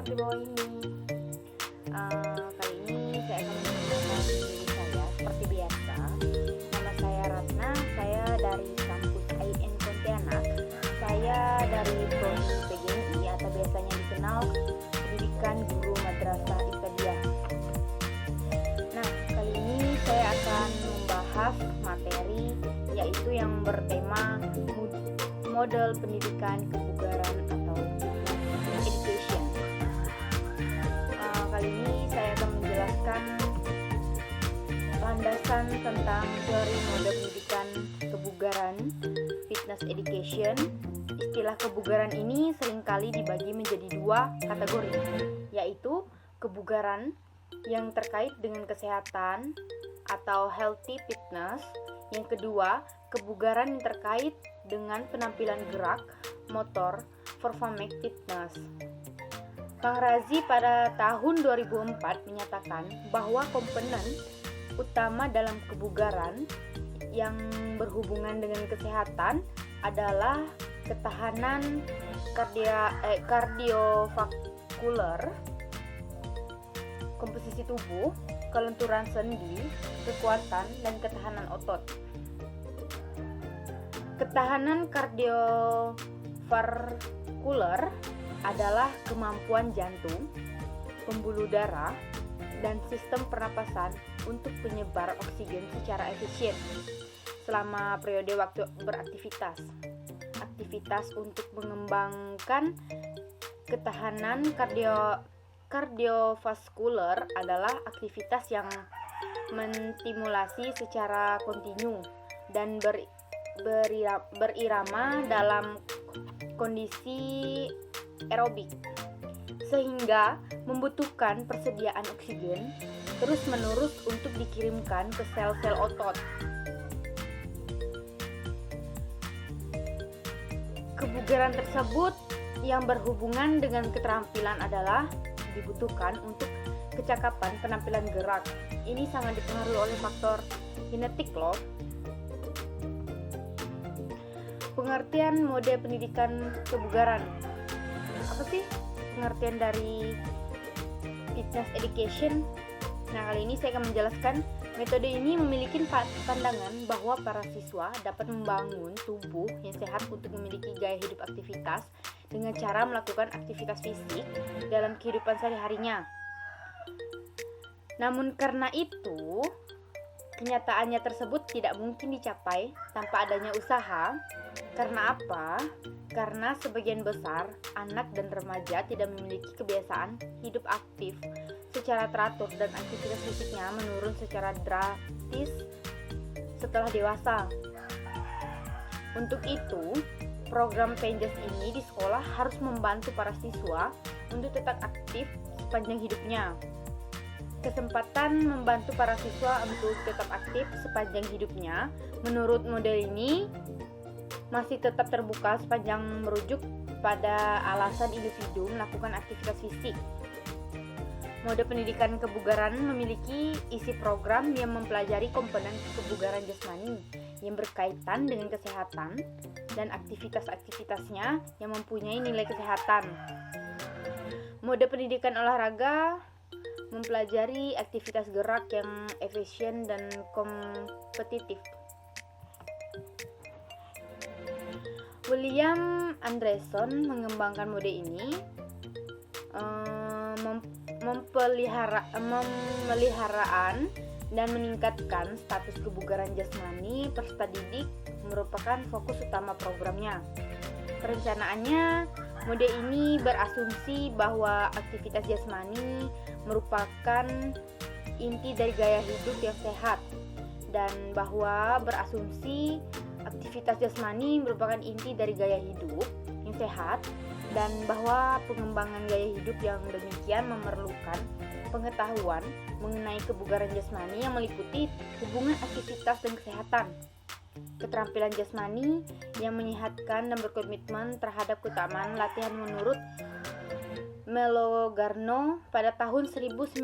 di bawah ini. Kali ini saya akan mengenalkan diri saya seperti biasa. Nama saya Ratna, saya dari kampus IN Pontianak. Saya dari Prodi PGMI atau biasanya dikenal Pendidikan Guru Madrasah Ibtidaiyah. Nah, kali ini saya akan membahas materi yaitu yang bertema model pendidikan kebugaran atau education. Kali ini saya akan menjelaskan landasan tentang teori model pendidikan kebugaran fitness education. Istilah kebugaran ini seringkali dibagi menjadi dua kategori, yaitu kebugaran yang terkait dengan kesehatan atau healthy fitness. Yang kedua, kebugaran yang terkait dengan penampilan gerak, motor, performance fitness. Kang Razi pada tahun 2004 menyatakan bahwa komponen utama dalam kebugaran yang berhubungan dengan kesehatan adalah ketahanan kardiovaskular, komposisi tubuh, kelenturan sendi, kekuatan, dan ketahanan otot. Ketahanan kardiovaskular adalah kemampuan jantung, pembuluh darah, dan sistem pernapasan untuk penyebar oksigen secara efisien selama periode waktu beraktivitas. Aktivitas untuk mengembangkan ketahanan kardiovaskular adalah aktivitas yang menstimulasi secara kontinu dan berirama dalam kondisi aerobik, sehingga membutuhkan persediaan oksigen terus-menerus untuk dikirimkan ke sel-sel otot. Kebugaran tersebut yang berhubungan dengan keterampilan adalah dibutuhkan untuk kecakapan penampilan gerak. Ini sangat dipengaruhi oleh faktor genetik loh. Pengertian mode pendidikan kebugaran. Apa sih pengertian dari fitness education? Nah, kali ini saya akan menjelaskan metode ini memiliki pandangan bahwa para siswa dapat membangun tubuh yang sehat untuk memiliki gaya hidup aktivitas dengan cara melakukan aktivitas fisik dalam kehidupan sehari-harinya. Namun karena itu, kenyataannya tersebut tidak mungkin dicapai tanpa adanya usaha. Karena apa? Karena sebagian besar anak dan remaja tidak memiliki kebiasaan hidup aktif secara teratur dan aktivitas fisiknya menurun secara drastis setelah dewasa. Untuk itu, program PENJES ini di sekolah harus membantu para siswa untuk tetap aktif sepanjang hidupnya. Kesempatan membantu para siswa untuk tetap aktif sepanjang hidupnya menurut model ini masih tetap terbuka sepanjang merujuk pada alasan individu melakukan aktivitas fisik. Mode pendidikan kebugaran memiliki isi program yang mempelajari komponen kebugaran jasmani yang berkaitan dengan kesehatan dan aktivitas-aktivitasnya yang mempunyai nilai kesehatan. Mode pendidikan olahraga mempelajari aktivitas gerak yang efisien dan kompetitif. William Anderson mengembangkan mode ini memeliharaan dan meningkatkan status kebugaran jasmani peserta didik merupakan fokus utama programnya. Perencanaannya, mode ini berasumsi bahwa aktivitas jasmani merupakan inti dari gaya hidup yang sehat dan bahwa berasumsi aktivitas jasmani merupakan inti dari gaya hidup yang sehat dan bahwa pengembangan gaya hidup yang demikian memerlukan pengetahuan mengenai kebugaran jasmani yang meliputi hubungan aktivitas dan kesehatan. Keterampilan jasmani yang menyehatkan dan berkomitmen terhadap keutamaan latihan menurut Melogarno pada tahun 1966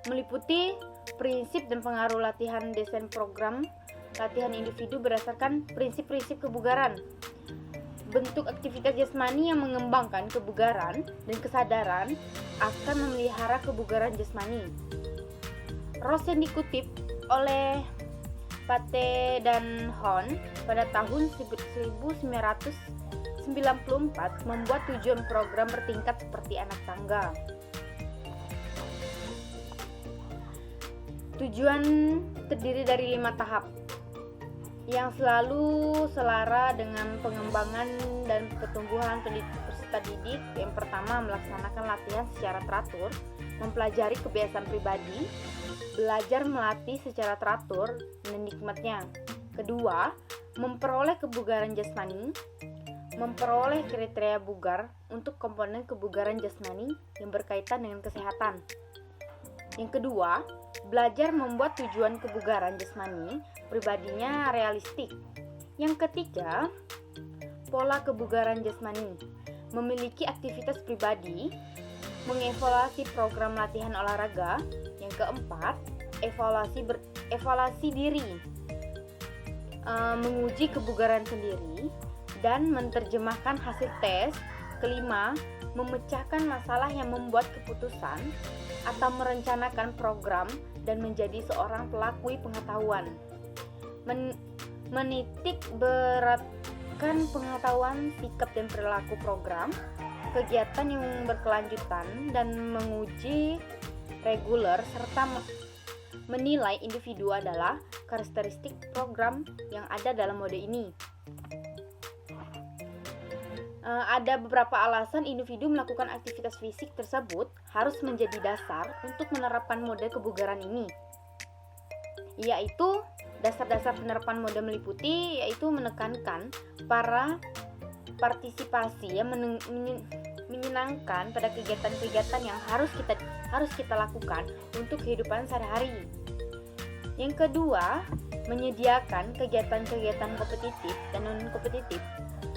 meliputi prinsip dan pengaruh latihan desain program latihan individu berdasarkan prinsip-prinsip kebugaran. Bentuk aktivitas jasmani yang mengembangkan kebugaran dan kesadaran akan memelihara kebugaran jasmani. Ross yang dikutip oleh Pate dan Hon pada tahun 1994 membuat tujuan program bertingkat seperti anak tangga. Tujuan terdiri dari 5 tahap yang selalu selara dengan pengembangan dan pertumbuhan peserta didik. Yang pertama, melaksanakan latihan secara teratur, mempelajari kebiasaan pribadi, belajar melatih secara teratur dan nikmatnya. Kedua, memperoleh kebugaran jasmani, memperoleh kriteria bugar untuk komponen kebugaran jasmani yang berkaitan dengan kesehatan. Yang kedua, belajar membuat tujuan kebugaran jasmani pribadinya realistik. Yang ketiga, pola kebugaran jasmani, memiliki aktivitas pribadi, mengevaluasi program latihan olahraga. Yang keempat, evaluasi diri, menguji kebugaran sendiri dan menerjemahkan hasil tes. Kelima, memecahkan masalah yang membuat keputusan atau merencanakan program dan menjadi seorang pelaku pengetahuan. Menitik beratkan pengetahuan, sikap dan perilaku program, kegiatan yang berkelanjutan dan menguji reguler serta menilai individu adalah karakteristik program yang ada dalam mode ini. Ada beberapa alasan individu melakukan aktivitas fisik tersebut harus menjadi dasar untuk menerapkan mode kebugaran ini, yaitu dasar-dasar penerapan mode meliputi yaitu menekankan para partisipasi yang menyenangkan pada kegiatan-kegiatan yang harus kita lakukan untuk kehidupan sehari-hari. Yang kedua, menyediakan kegiatan-kegiatan kompetitif dan non-kompetitif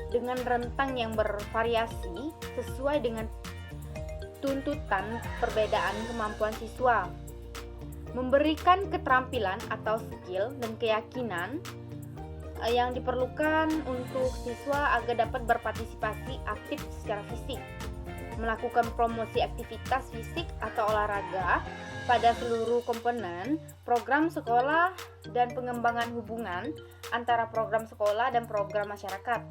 dengan rentang yang bervariasi sesuai dengan tuntutan perbedaan kemampuan siswa. Memberikan keterampilan atau skill dan keyakinan yang diperlukan untuk siswa agar dapat berpartisipasi aktif secara fisik. Melakukan promosi aktivitas fisik atau olahraga pada seluruh komponen program sekolah dan pengembangan hubungan antara program sekolah dan program masyarakat.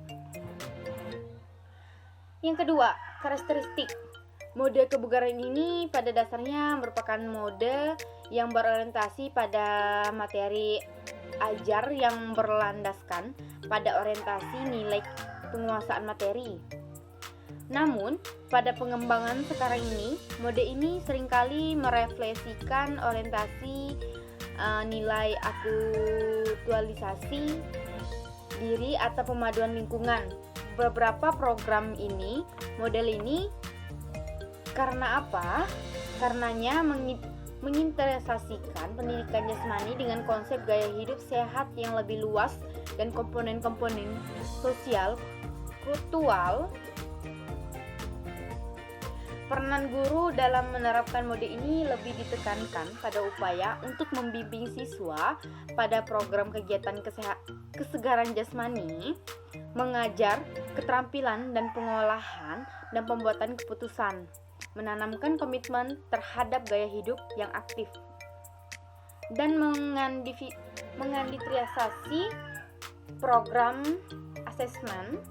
Yang kedua, karakteristik. Mode kebugaran ini pada dasarnya merupakan mode yang berorientasi pada materi ajar yang berlandaskan pada orientasi nilai penguasaan materi. Namun, pada pengembangan sekarang ini, mode ini seringkali merefleksikan orientasi nilai aktualisasi diri atau pemaduan lingkungan. Beberapa program ini, model ini, karena apa? Karenanya mengintegrasikan pendidikan jasmani dengan konsep gaya hidup sehat yang lebih luas dan komponen-komponen sosial, kultural. Peranan guru dalam menerapkan mode ini lebih ditekankan pada upaya untuk membimbing siswa pada program kegiatan kesegaran jasmani, mengajar keterampilan dan pengolahan dan pembuatan keputusan, menanamkan komitmen terhadap gaya hidup yang aktif, dan mengidentifikasi program asesmen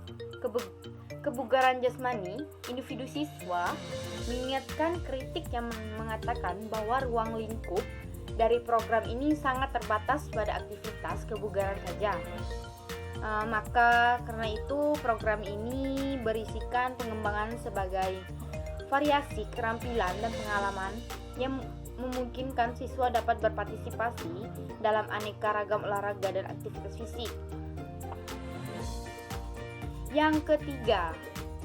kebugaran jasmani individu siswa, mengingatkan kritik yang mengatakan bahwa ruang lingkup dari program ini sangat terbatas pada aktivitas kebugaran saja. Maka karena itu program ini berisikan pengembangan sebagai variasi keterampilan dan pengalaman yang memungkinkan siswa dapat berpartisipasi dalam aneka ragam olahraga dan aktivitas fisik. Yang ketiga,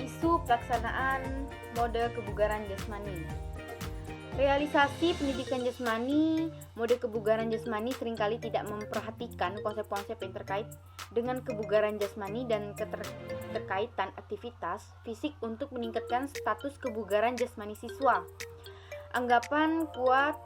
isu pelaksanaan mode kebugaran jasmani. Realisasi pendidikan jasmani, mode kebugaran jasmani seringkali tidak memperhatikan konsep-konsep yang terkait dengan kebugaran jasmani dan keterkaitan aktivitas fisik untuk meningkatkan status kebugaran jasmani siswa. Anggapan kuat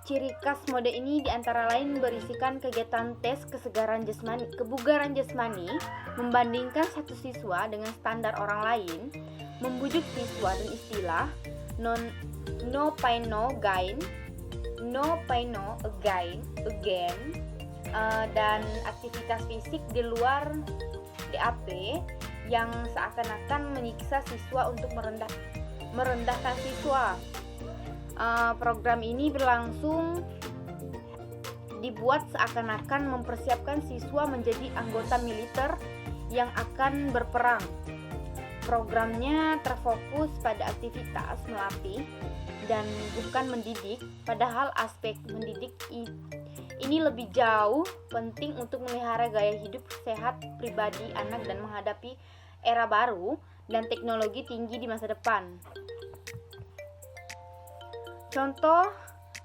Ciri khas mode ini diantara lain berisikan kegiatan tes kebugaran jasmani, membandingkan satu siswa dengan standar orang lain, membujuk siswa dan istilah no pain no gain, again, dan aktivitas fisik di luar DAP yang seakan-akan menyiksa siswa untuk merendahkan siswa. Program ini dibuat seakan-akan mempersiapkan siswa menjadi anggota militer yang akan berperang. Programnya terfokus pada aktivitas melatih dan bukan mendidik, padahal aspek mendidik ini lebih jauh penting untuk memelihara gaya hidup sehat pribadi anak dan menghadapi era baru dan teknologi tinggi di masa depan. Contoh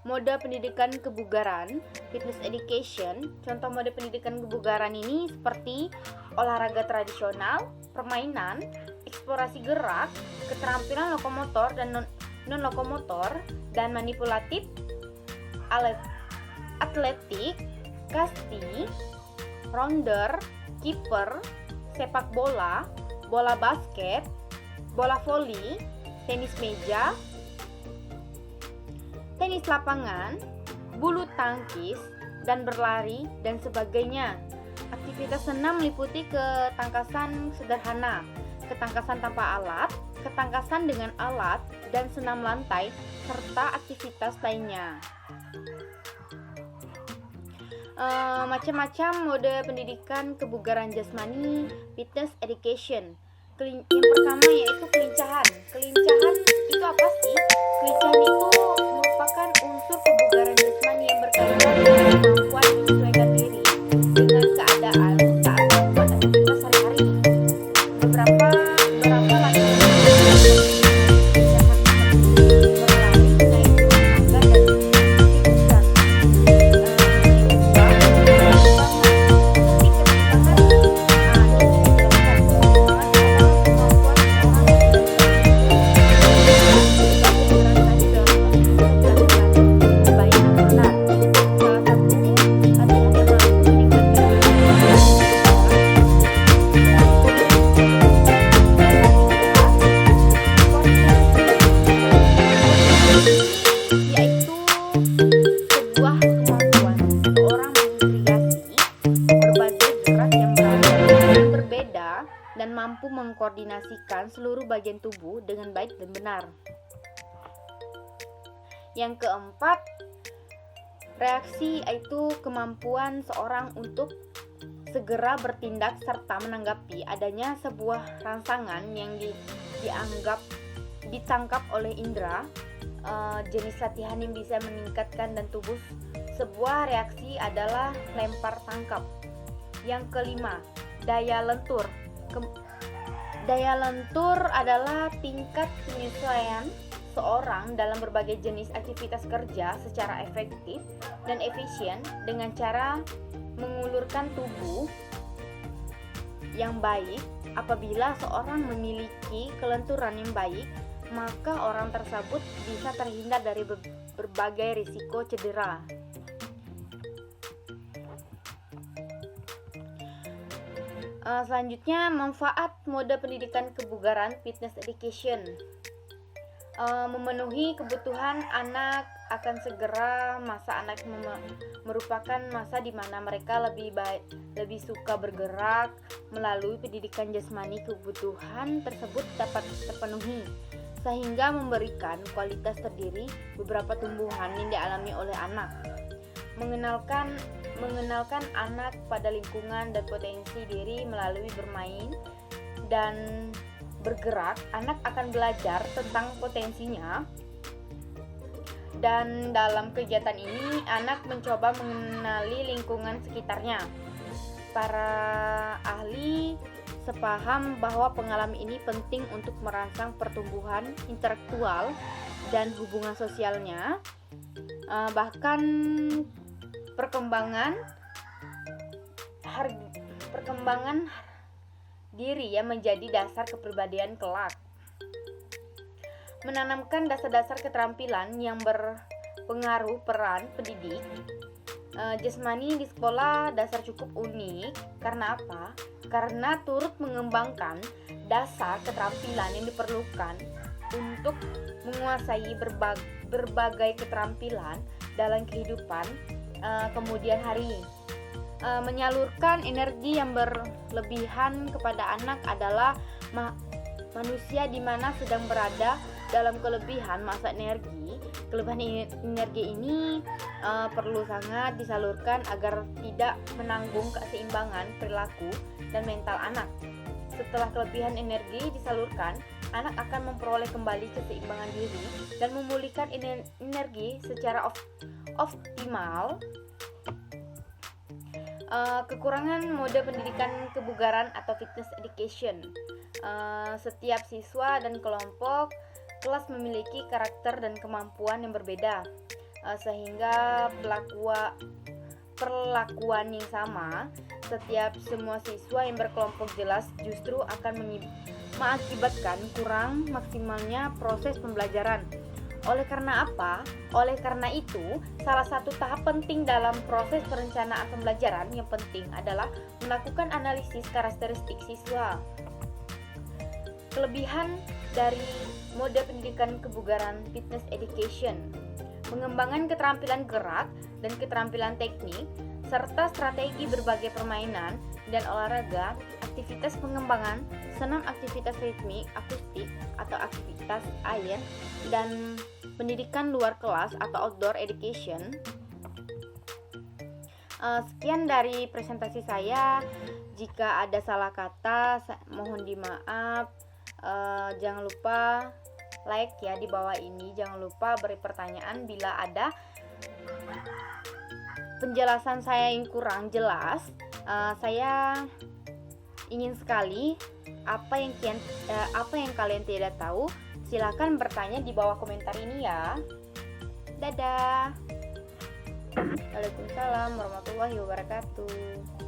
mode pendidikan kebugaran, fitness education. Contoh mode pendidikan kebugaran ini seperti olahraga tradisional, permainan, eksplorasi gerak, keterampilan lokomotor dan non-lokomotor, dan manipulatif, atletik, kasti, rounder, kiper, sepak bola, bola basket, bola voli, tenis meja, tenis lapangan, bulu tangkis, dan berlari, dan sebagainya. Aktivitas senam meliputi ketangkasan sederhana, ketangkasan tanpa alat, ketangkasan dengan alat, dan senam lantai, serta aktivitas lainnya. Macam-macam mode pendidikan kebugaran jasmani, fitness education. Yang pertama yaitu kelincahan. Kelincahan itu apa sih? Kelincahan itu merupakan unsur kebugaran jasmani yang berkaitan dengan kemampuan menyesuaikan diri dengan keadaan saat melakukan aktivitas sehari-hari. Beberapa laki-laki dan mampu mengkoordinasikan seluruh bagian tubuh dengan baik dan benar. Yang keempat, reaksi yaitu kemampuan seorang untuk segera bertindak serta menanggapi adanya sebuah rangsangan yang ditangkap oleh indera. Jenis latihan yang bisa meningkatkan dan tubuh sebuah reaksi adalah lempar tangkap. Yang kelima, daya lentur. Daya lentur adalah tingkat penyesuaian seorang dalam berbagai jenis aktivitas kerja secara efektif dan efisien dengan cara mengulurkan tubuh yang baik. Apabila seorang memiliki kelenturan yang baik, maka orang tersebut bisa terhindar dari berbagai risiko cedera. Selanjutnya, manfaat mode pendidikan kebugaran fitness education. Memenuhi kebutuhan anak akan segera. Masa anak merupakan masa di mana mereka lebih suka bergerak. Melalui pendidikan jasmani, kebutuhan tersebut dapat terpenuhi sehingga memberikan kualitas terdiri beberapa tumbuhan yang dialami oleh anak. Mengenalkan anak pada lingkungan dan potensi diri melalui bermain dan bergerak, anak akan belajar tentang potensinya. Dan dalam kegiatan ini, anak mencoba mengenali lingkungan sekitarnya. Para ahli sepaham bahwa pengalaman ini penting untuk merangsang pertumbuhan intelektual dan hubungan sosialnya, bahkan perkembangan diri menjadi dasar kepribadian kelak. Menanamkan dasar-dasar keterampilan yang pengaruh peran pendidik jasmani di sekolah dasar cukup unik. Karena apa? Karena turut mengembangkan dasar keterampilan yang diperlukan untuk menguasai berbagai keterampilan dalam kehidupan kemudian hari. Menyalurkan energi yang berlebihan kepada anak adalah manusia di mana sedang berada dalam kelebihan masa energi. Kelebihan energi ini perlu sangat disalurkan agar tidak menanggung keseimbangan perilaku dan mental anak. Setelah kelebihan energi disalurkan, anak akan memperoleh kembali keseimbangan diri dan memulihkan energi secara optimal. Kekurangan mode pendidikan kebugaran atau fitness education. Setiap siswa dan kelompok kelas memiliki karakter dan kemampuan yang berbeda, sehingga perlakuan yang sama setiap semua siswa yang berkelompok jelas justru akan mengakibatkan kurang maksimalnya proses pembelajaran. Oleh karena apa? Oleh karena itu, salah satu tahap penting dalam proses perencanaan pembelajaran yang penting adalah melakukan analisis karakteristik siswa. Kelebihan dari mode pendidikan kebugaran fitness education, pengembangan keterampilan gerak dan keterampilan teknik, serta strategi berbagai permainan dan olahraga, aktivitas pengembangan, senam aktivitas ritmik, akustik atau aktivitas air, dan pendidikan luar kelas atau outdoor education. Sekian dari presentasi saya. Jika ada salah kata, mohon dimaaf. Jangan lupa like ya di bawah ini. Jangan lupa beri pertanyaan bila ada penjelasan saya yang kurang jelas. Saya ingin sekali apa yang kalian tidak tahu, silakan bertanya di bawah komentar ini ya. Dadah. Waalaikumsalam warahmatullahi wabarakatuh.